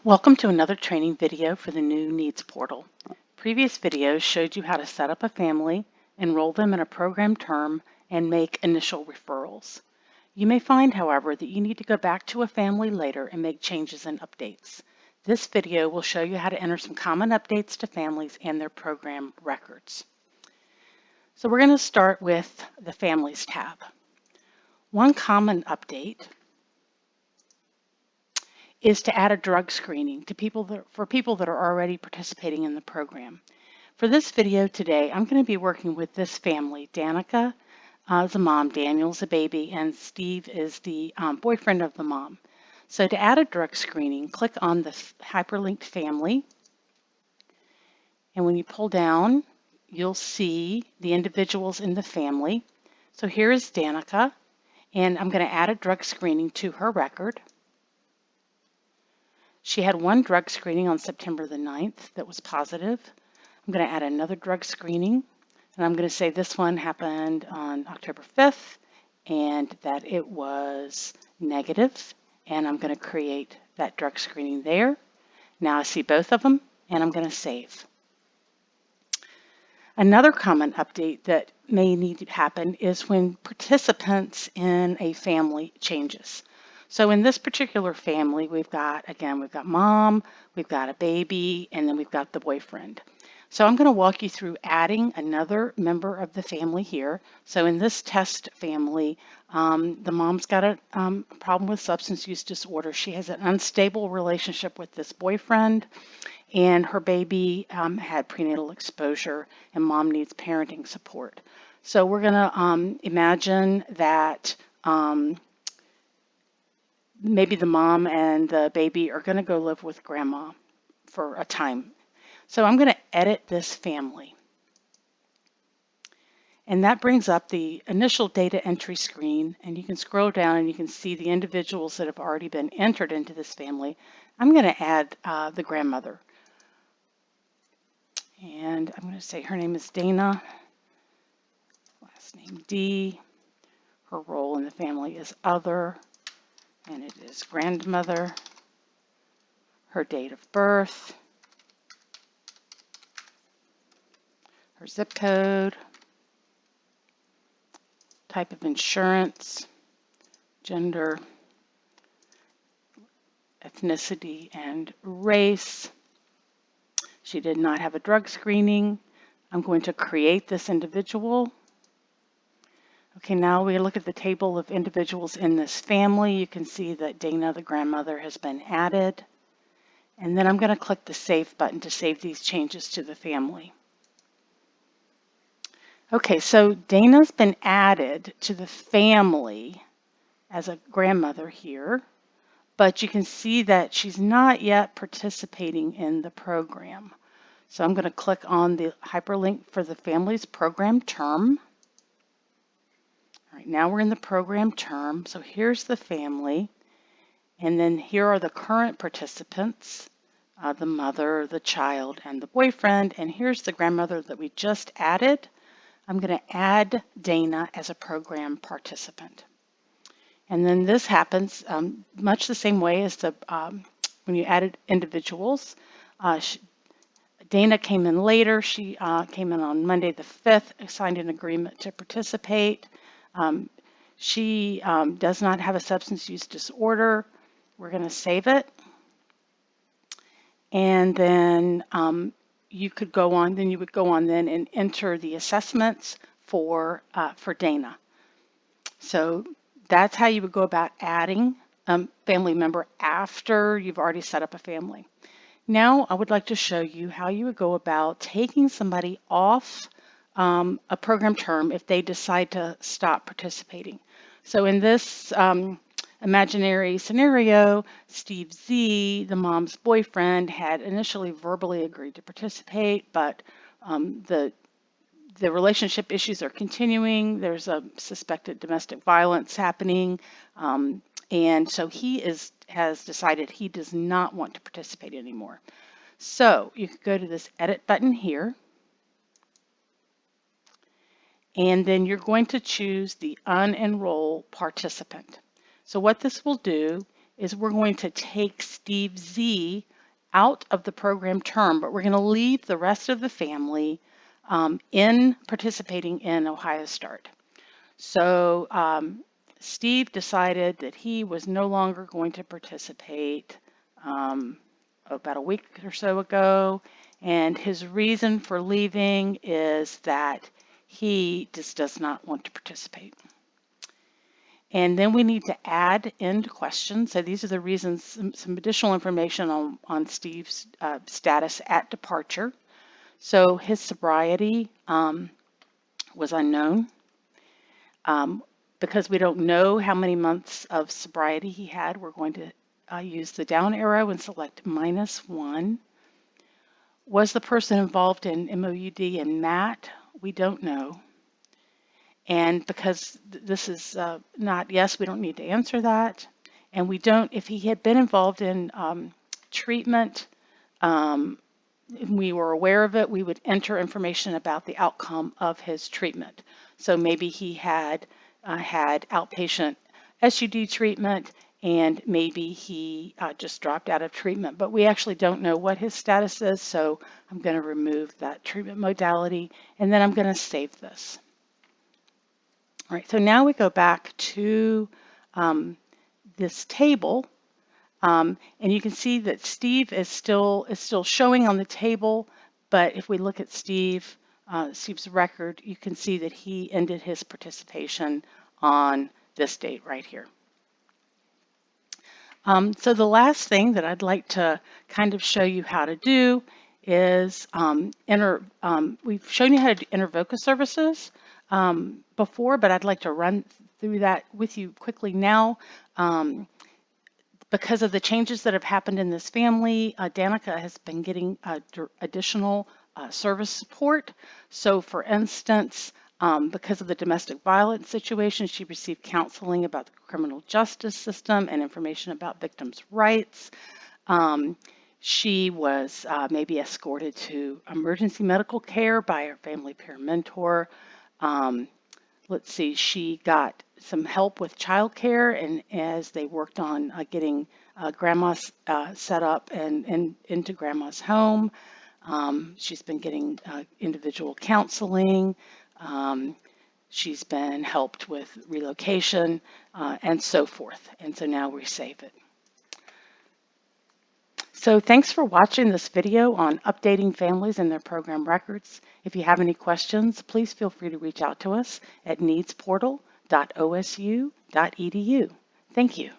Welcome to another training video for the new Needs Portal. Previous videos showed you how to set up a family, enroll them in a program term, and make initial referrals. You may find, however, that you need to go back to a family later and make changes and updates. This video will show you how to enter some common updates to families and their program records. So we're going to start with the Families tab. One common update is to add a drug screening to for people that are already participating in the program. For this video today, I'm going to be working with this family. Danica is a mom, Daniel's a baby, and Steve is the boyfriend of the mom. So to add a drug screening, click on the hyperlinked family, and when you pull down, you'll see the individuals in the family. So here is Danica, and I'm going to add a drug screening to her record. She had one drug screening on September the 9th that was positive. I'm going to add another drug screening, and I'm going to say this one happened on October 5th and that it was negative, and I'm going to create that drug screening there. Now I see both of them, and I'm going to save. Another common update that may need to happen is when participants in a family changes. So in this particular family, we've got mom, we've got a baby, and then we've got the boyfriend. So I'm going to walk you through adding another member of the family here. So in this test family, the mom's got a problem with substance use disorder. She has an unstable relationship with this boyfriend, and her baby had prenatal exposure, and mom needs parenting support. So we're going to imagine that maybe the mom and the baby are going to go live with grandma for a time. So I'm going to edit this family. And that brings up the initial data entry screen, and you can scroll down and you can see the individuals that have already been entered into this family. I'm going to add the grandmother. And I'm going to say her name is Dana, last name D. Her role in the family is other, and it is grandmother. Her date of birth, her zip code, type of insurance, gender, ethnicity, and race. She did not have a drug screening. I'm going to create this individual. Okay, now we look at the table of individuals in this family. You can see that Dana, the grandmother, has been added. And then I'm going to click the Save button to save these changes to the family. Okay, so Dana's been added to the family as a grandmother here, but you can see that she's not yet participating in the program. So I'm going to click on the hyperlink for the family's program term. All right, now we're in the program term. So here's the family, and then here are the current participants, the mother, the child, and the boyfriend, and here's the grandmother that we just added. I'm going to add Dana as a program participant. And then this happens much the same way as when you added individuals. Dana came in later. She came in on Monday the 5th, signed an agreement to participate. She does not have a substance use disorder. We're going to save it. And then you would go on then and enter the assessments for Dana. So that's how you would go about adding a family member after you've already set up a family. Now I would like to show you how you would go about taking somebody off a program term if they decide to stop participating. So in this imaginary scenario, Steve Z, the mom's boyfriend, had initially verbally agreed to participate, but the relationship issues are continuing. There's a suspected domestic violence happening, and so he has decided he does not want to participate anymore. So you can go to this edit button here, and then you're going to choose the unenroll participant. So what this will do is we're going to take Steve Z out of the program term, but we're going to leave the rest of the family in participating in Ohio Start. So Steve decided that he was no longer going to participate about a week or so ago, and his reason for leaving is that he just does not want to participate. And then we need to add end questions. So these are the reasons, some additional information on Steve's status at departure. So his sobriety was unknown. Because we don't know how many months of sobriety he had, we're going to use the down arrow and select -1. Was the person involved in MOUD and MAT? We don't know. And because this is not yes, we don't need to answer that. And we don't, if he had been involved in treatment, and we were aware of it, we would enter information about the outcome of his treatment. So maybe he had had outpatient SUD treatment, and maybe he just dropped out of treatment. But we actually don't know what his status is, so I'm going to remove that treatment modality, and then I'm going to save this. All right, so now we go back to this table, and you can see that Steve is still showing on the table, but if we look at Steve's record, you can see that he ended his participation on this date right here. So the last thing that I'd like to kind of show you how to do is we've shown you how to enter VOCA services before, but I'd like to run through that with you quickly now. Because of the changes that have happened in this family, Danica has been getting additional service support. So for instance, because of the domestic violence situation, she received counseling about the criminal justice system and information about victims' rights. She was maybe escorted to emergency medical care by her family peer mentor. Let's see, she got some help with childcare, and as they worked on getting grandma set up and into grandma's home, she's been getting individual counseling. She's been helped with relocation and so forth. And so now we save it. So thanks for watching this video on updating families and their program records. If you have any questions, please feel free to reach out to us at needsportal.osu.edu. Thank you.